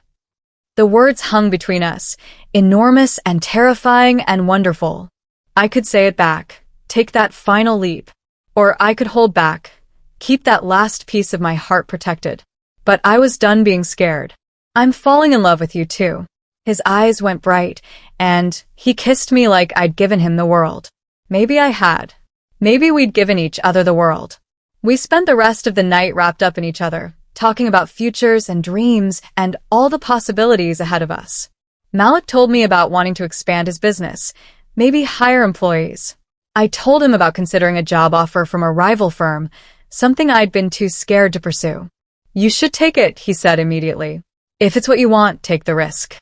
The words hung between us, enormous and terrifying and wonderful. I could say it back, take that final leap. Or I could hold back, keep that last piece of my heart protected. But I was done being scared. I'm falling in love with you too. His eyes went bright, and he kissed me like I'd given him the world. Maybe I had. Maybe we'd given each other the world. We spent the rest of the night wrapped up in each other, talking about futures and dreams and all the possibilities ahead of us. Malik told me about wanting to expand his business, maybe hire employees. I told him about considering a job offer from a rival firm, something I'd been too scared to pursue. You should take it, he said immediately. If it's what you want, take the risk.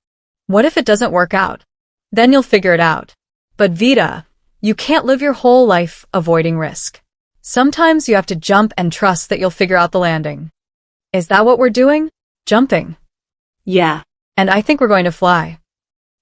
What if it doesn't work out? Then you'll figure it out. But Vida, you can't live your whole life avoiding risk. Sometimes you have to jump and trust that you'll figure out the landing. Is that what we're doing? Jumping. Yeah. And I think we're going to fly.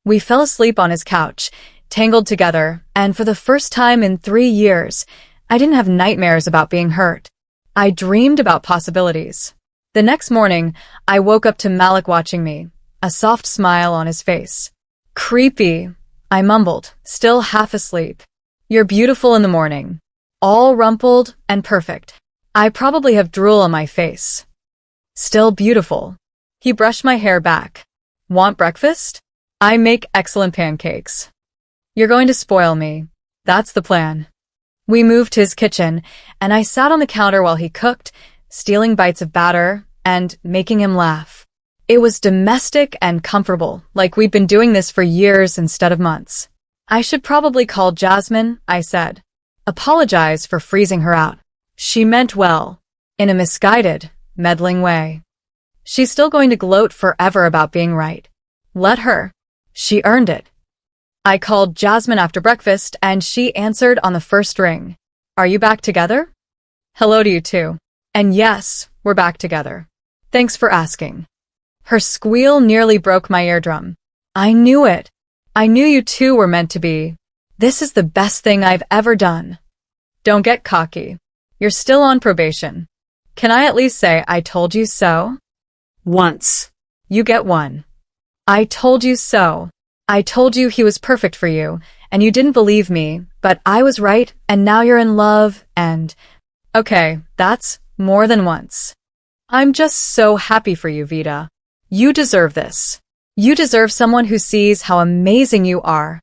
We fell asleep on his couch, tangled together, and for the first time in 3 years, I didn't have nightmares about being hurt. I dreamed about possibilities. The next morning, I woke up to Malik watching me, a soft smile on his face. Creepy, I mumbled, still half asleep. You're beautiful in the morning. All rumpled and perfect. I probably have drool on my face. Still beautiful. He brushed my hair back. Want breakfast? I make excellent pancakes. You're going to spoil me. That's the plan. We moved to his kitchen, and I sat on the counter while he cooked, stealing bites of batter and making him laugh. It was domestic and comfortable, like we'd been doing this for years instead of months. I should probably call Jasmine, I said. Apologize for freezing her out. She meant well, in a misguided, meddling way. She's still going to gloat forever about being right. Let her. She earned it. I called Jasmine after breakfast, and she answered on the first ring. Are you back together? Hello to you too. And yes, we're back together. Thanks for asking. Her squeal nearly broke my eardrum. I knew it. I knew you two were meant to be. This is the best thing I've ever done. Don't get cocky. You're still on probation. Can I at least say I told you so? Once. You get one. I told you so. I told you he was perfect for you, and you didn't believe me, but I was right, and now you're in love, and... Okay, that's more than once. I'm just so happy for you, Vida. You deserve this. You deserve someone who sees how amazing you are.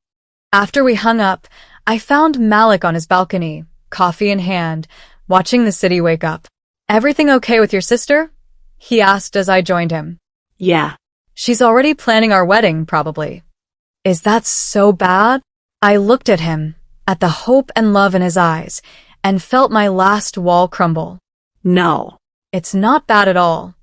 After we hung up, I found Malik on his balcony, coffee in hand, watching the city wake up. Everything okay with your sister? He asked as I joined him. Yeah. She's already planning our wedding, probably. Is that so bad? I looked at him, at the hope and love in his eyes, and felt my last wall crumble. No. It's not bad at all.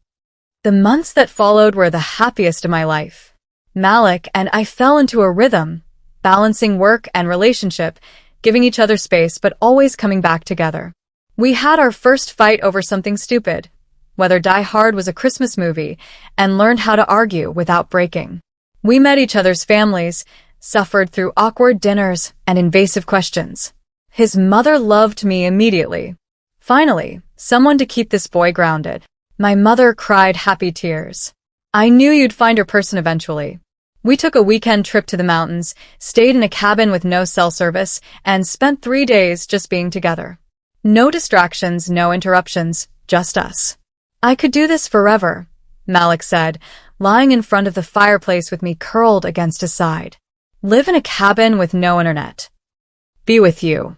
The months that followed were the happiest of my life. Malik and I fell into a rhythm, balancing work and relationship, giving each other space but always coming back together. We had our first fight over something stupid, whether Die Hard was a Christmas movie, and learned how to argue without breaking. We met each other's families, suffered through awkward dinners and invasive questions. His mother loved me immediately. Finally, someone to keep this boy grounded. My mother cried happy tears. I knew you'd find your person eventually. We took a weekend trip to the mountains, stayed in a cabin with no cell service, and spent 3 days just being together. No distractions, no interruptions, just us. I could do this forever, Malik said, lying in front of the fireplace with me curled against his side. Live in a cabin with no internet. Be with you.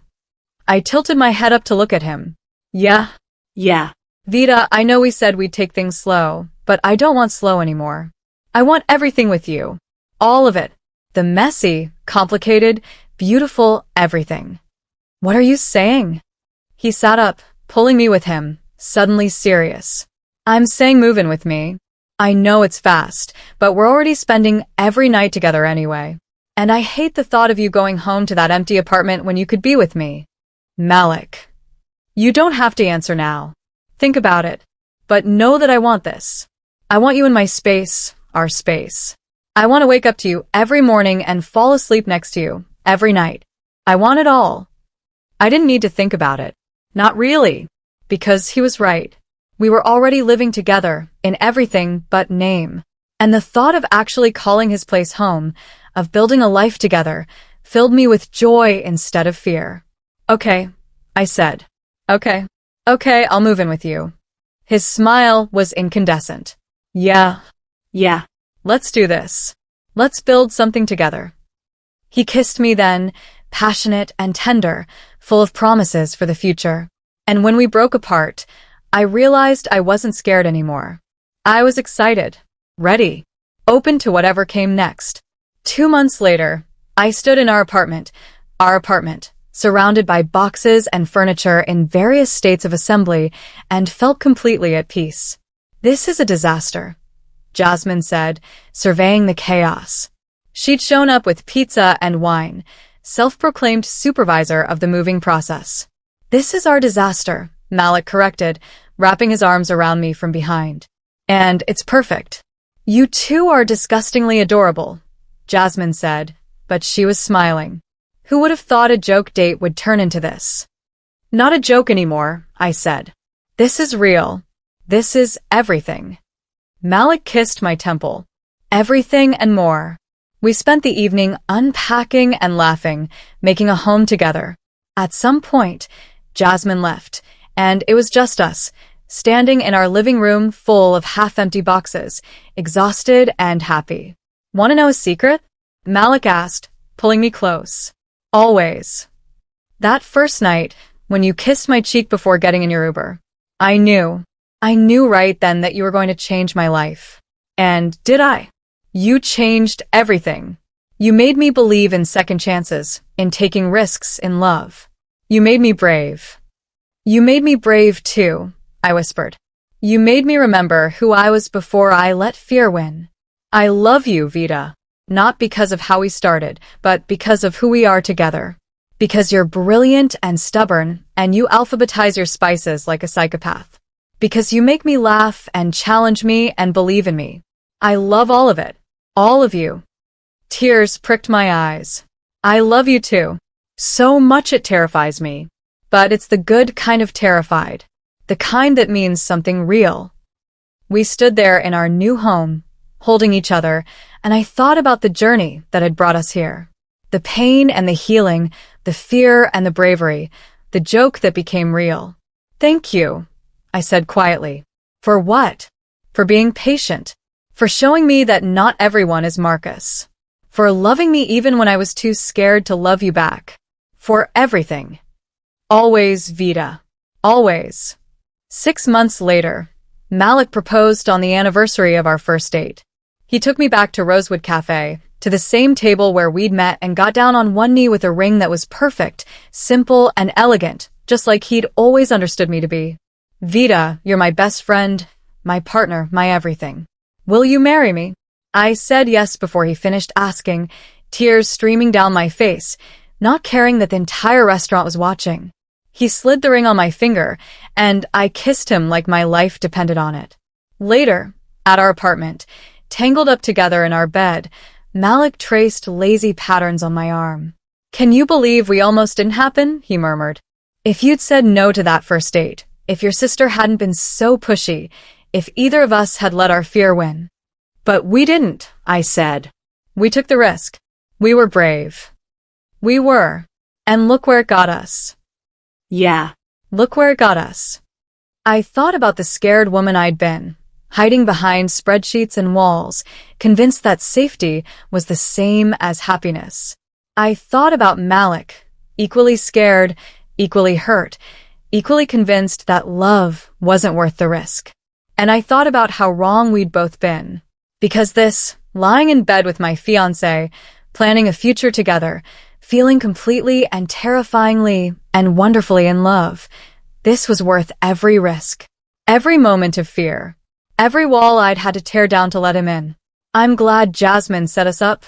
I tilted my head up to look at him. Yeah. Yeah. Vida, I know we said we'd take things slow, but I don't want slow anymore. I want everything with you. All of it. The messy, complicated, beautiful everything. What are you saying? He sat up, pulling me with him, suddenly serious. I'm saying move in with me. I know it's fast, but we're already spending every night together anyway. And I hate the thought of you going home to that empty apartment when you could be with me. Malik. You don't have to answer now. Think about it. But know that I want this. I want you in my space, our space. I want to wake up to you every morning and fall asleep next to you, every night. I want it all. I didn't need to think about it. Not really. Because he was right. We were already living together, in everything but name. And the thought of actually calling his place home, of building a life together, filled me with joy instead of fear. Okay, I said. Okay, I'll move in with you. His smile was incandescent. Yeah. Let's do this. Let's build something together. He kissed me then, passionate and tender, full of promises for the future. And when we broke apart, I realized I wasn't scared anymore. I was excited, ready, open to whatever came next. 2 months later, I stood in our apartment, surrounded by boxes and furniture in various states of assembly, and felt completely at peace. "This is a disaster," Jasmine said, surveying the chaos. She'd shown up with pizza and wine, self-proclaimed supervisor of the moving process. "This is our disaster," Malik corrected, wrapping his arms around me from behind. "And it's perfect." "You two are disgustingly adorable," Jasmine said, but she was smiling. Who would have thought a joke date would turn into this? "Not a joke anymore," I said. "This is real. This is everything." Malik kissed my temple. Everything and more. We spent the evening unpacking and laughing, making a home together. At some point, Jasmine left, and it was just us, standing in our living room full of half-empty boxes, exhausted and happy. "Want to know a secret?" Malik asked, pulling me close. "Always." That first night, when you kissed my cheek before getting in your Uber, I knew right then that you were going to change my life. And did I? You changed everything. You made me believe in second chances, in taking risks in love. You made me brave. "You made me brave too," I whispered. "You made me remember who I was before I let fear win. I love you, Vida. Not because of how we started, but because of who we are together. Because you're brilliant and stubborn, and you alphabetize your spices like a psychopath. Because you make me laugh and challenge me and believe in me. I love all of it. All of you." Tears pricked my eyes. "I love you too. So much it terrifies me. But it's the good kind of terrified. The kind that means something real." We stood there in our new home, holding each other, and I thought about the journey that had brought us here. The pain and the healing, the fear and the bravery, the joke that became real. "Thank you," I said quietly. "For what?" "For being patient. For showing me that not everyone is Marcus. For loving me even when I was too scared to love you back. For everything. Always, Vida. Always." 6 months later, Malik proposed on the anniversary of our first date. He took me back to Rosewood Cafe, to the same table where we'd met, and got down on one knee with a ring that was perfect, simple, and elegant, just like he'd always understood me to be. "Vida, you're my best friend, my partner, my everything. Will you marry me?" I said yes before he finished asking, tears streaming down my face, not caring that the entire restaurant was watching. He slid the ring on my finger, and I kissed him like my life depended on it. Later, at our apartment, tangled up together in our bed, Malik traced lazy patterns on my arm. "Can you believe we almost didn't happen?" he murmured. "If you'd said no to that first date, if your sister hadn't been so pushy, if either of us had let our fear win." "But we didn't," I said. "We took the risk. We were brave." We were. And look where it got us. Yeah. Look where it got us. I thought about the scared woman I'd been, hiding behind spreadsheets and walls, convinced that safety was the same as happiness. I thought about Malik, equally scared, equally hurt, equally convinced that love wasn't worth the risk. And I thought about how wrong we'd both been. Because this, lying in bed with my fiancé, planning a future together, feeling completely and terrifyingly and wonderfully in love, this was worth every risk, every moment of fear, every wall I'd had to tear down to let him in. "I'm glad Jasmine set us up,"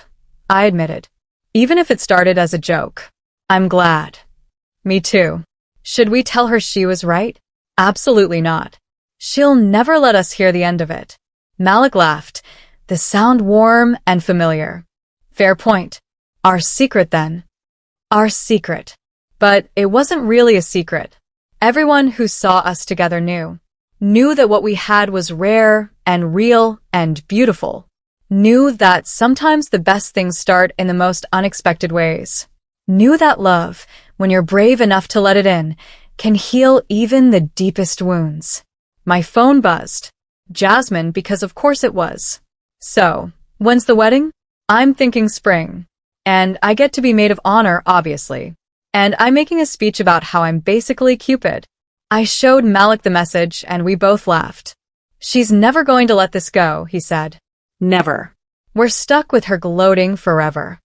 I admitted. "Even if it started as a joke. I'm glad." "Me too." "Should we tell her she was right?" "Absolutely not. She'll never let us hear the end of it." Malik laughed, the sound warm and familiar. "Fair point. Our secret then." Our secret. But it wasn't really a secret. Everyone who saw us together knew that what we had was rare and real and beautiful. Knew that sometimes the best things start in the most unexpected ways. Knew that love, when you're brave enough to let it in, can heal even the deepest wounds. My phone buzzed. Jasmine, because of course it was. "So, when's the wedding?" "I'm thinking spring. And I get to be maid of honor, obviously." And I'm making a speech about how I'm basically Cupid. I showed Malik the message and we both laughed. She's never going to let this go, he said. Never. We're stuck with her gloating forever.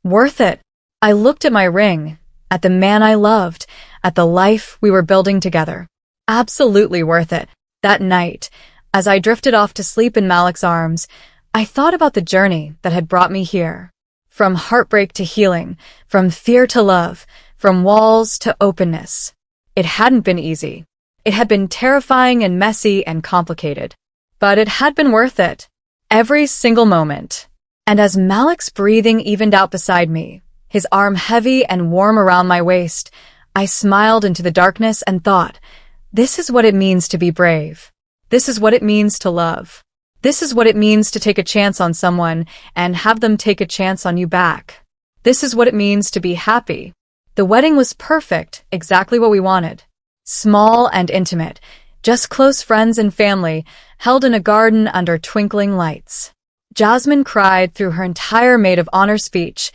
Worth it. I looked at my ring, at the man I loved, at the life we were building together. Absolutely worth it. That night, as I drifted off to sleep in Malik's arms, I thought about the journey that had brought me here. From heartbreak to healing, from fear to love, from walls to openness. It hadn't been easy. It had been terrifying and messy and complicated. But it had been worth it. Every single moment. And as Malik's breathing evened out beside me, his arm heavy and warm around my waist, I smiled into the darkness and thought, this is what it means to be brave. This is what it means to love. This is what it means to take a chance on someone and have them take a chance on you back. This is what it means to be happy. The wedding was perfect, exactly what we wanted. Small and intimate, just close friends and family, held in a garden under twinkling lights. Jasmine cried through her entire maid of honor speech,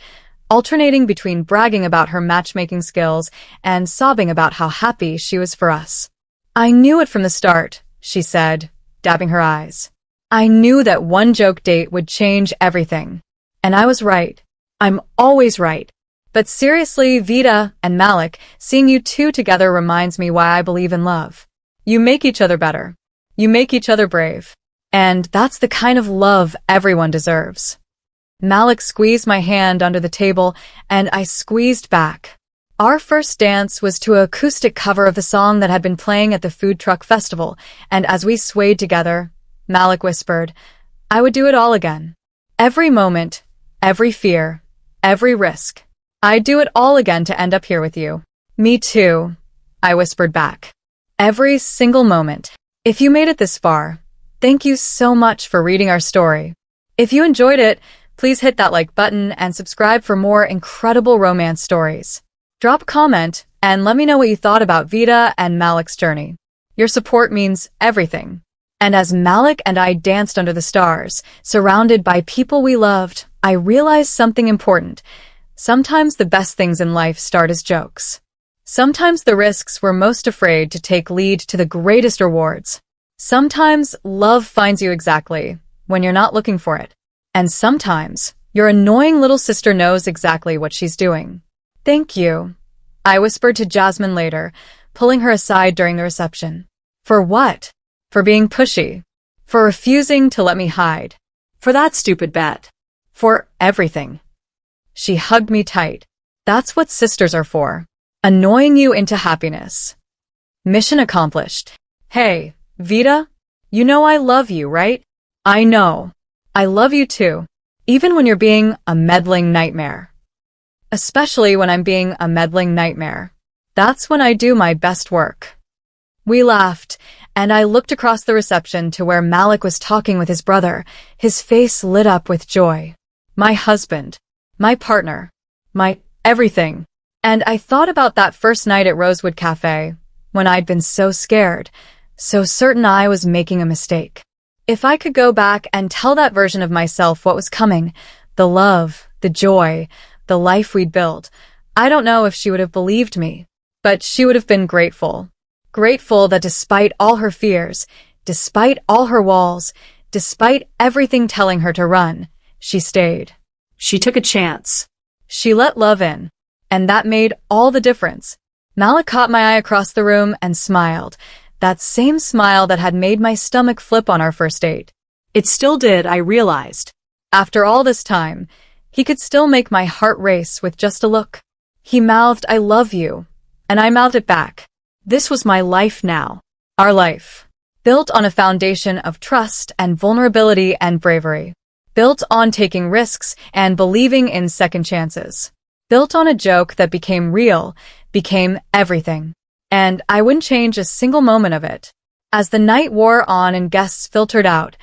alternating between bragging about her matchmaking skills and sobbing about how happy she was for us. I knew it from the start, she said, dabbing her eyes. I knew that one joke date would change everything. And I was right. I'm always right. But seriously, Vida and Malik, seeing you two together reminds me why I believe in love. You make each other better. You make each other brave. And that's the kind of love everyone deserves. Malik squeezed my hand under the table, and I squeezed back. Our first dance was to an acoustic cover of the song that had been playing at the food truck festival, and as we swayed together, Malik whispered, I would do it all again. Every moment, every fear, every risk. I'd do it all again to end up here with you. Me too, I whispered back. Every single moment. If you made it this far, thank you so much for reading our story. If you enjoyed it, please hit that like button and subscribe for more incredible romance stories. Drop a comment and let me know what you thought about Vida and Malik's journey. Your support means everything. And as Malik and I danced under the stars, surrounded by people we loved, I realized something important. Sometimes the best things in life start as jokes. Sometimes the risks we're most afraid to take lead to the greatest rewards. Sometimes love finds you exactly when you're not looking for it. And sometimes your annoying little sister knows exactly what she's doing. Thank you, I whispered to Jasmine later, pulling her aside during the reception. For what? For being pushy. For refusing to let me hide. For that stupid bet. For everything. She hugged me tight. That's what sisters are for. Annoying you into happiness. Mission accomplished. Hey, Vida, you know I love you, right? I know. I love you too. Even when you're being a meddling nightmare. Especially when I'm being a meddling nightmare. That's when I do my best work. We laughed, and I looked across the reception to where Malik was talking with his brother, his face lit up with joy. My husband. My partner. My everything. And I thought about that first night at Rosewood Cafe, when I'd been so scared, so certain I was making a mistake. If I could go back and tell that version of myself what was coming, the love, the joy, the life we'd built, I don't know if she would have believed me, but she would have been grateful. Grateful that despite all her fears, despite all her walls, despite everything telling her to run, she stayed. She took a chance. She let love in. And that made all the difference. Malik caught my eye across the room and smiled. That same smile that had made my stomach flip on our first date. It still did, I realized. After all this time, he could still make my heart race with just a look. He mouthed, I love you. And I mouthed it back. This was my life now. Our life. Built on a foundation of trust and vulnerability and bravery. Built on taking risks and believing in second chances. Built on a joke that became real, became everything. And I wouldn't change a single moment of it. As the night wore on and guests filtered out,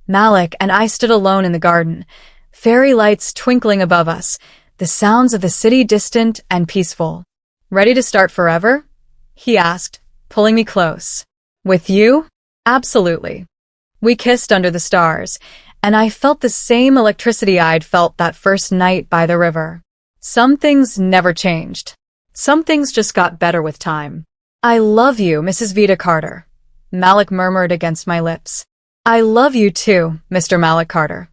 Malik and I stood alone in the garden, fairy lights twinkling above us, the sounds of the city distant and peaceful. Ready to start forever? He asked, pulling me close. With you? Absolutely. We kissed under the stars, and I felt the same electricity I'd felt that first night by the river. Some things never changed. Some things just got better with time. I love you, Mrs. Vita Carter, Malik murmured against my lips. I love you too, Mr. Malik Carter.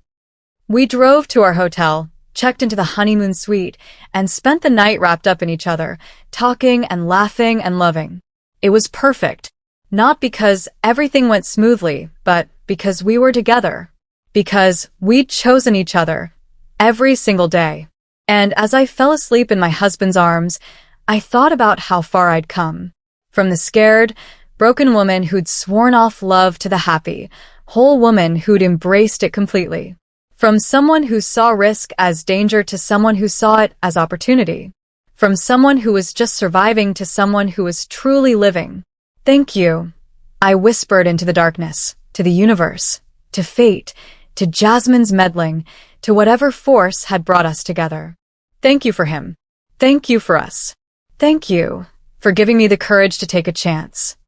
We drove to our hotel, checked into the honeymoon suite, and spent the night wrapped up in each other, talking and laughing and loving. It was perfect, not because everything went smoothly, but because we were together. Because we'd chosen each other every single day. And as I fell asleep in my husband's arms, I thought about how far I'd come. From the scared, broken woman who'd sworn off love to the happy, whole woman who'd embraced it completely. From someone who saw risk as danger to someone who saw it as opportunity. From someone who was just surviving to someone who was truly living. Thank you, I whispered into the darkness, to the universe, to fate, to Jasmine's meddling, to whatever force had brought us together. Thank you for him. Thank you for us. Thank you for giving me the courage to take a chance.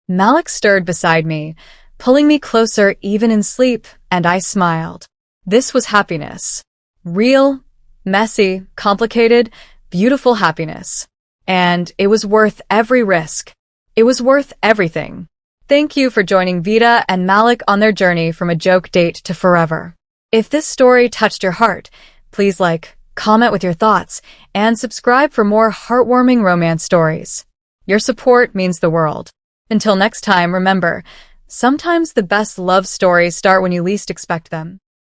Malik stirred beside me, pulling me closer even in sleep, and I smiled. This was happiness. Real, messy, complicated, beautiful happiness. And it was worth every risk. It was worth everything. Thank you for joining Vita and Malik on their journey from a joke date to forever. If this story touched your heart, please like, comment with your thoughts, and subscribe for more heartwarming romance stories. Your support means the world. Until next time, remember, sometimes the best love stories start when you least expect them.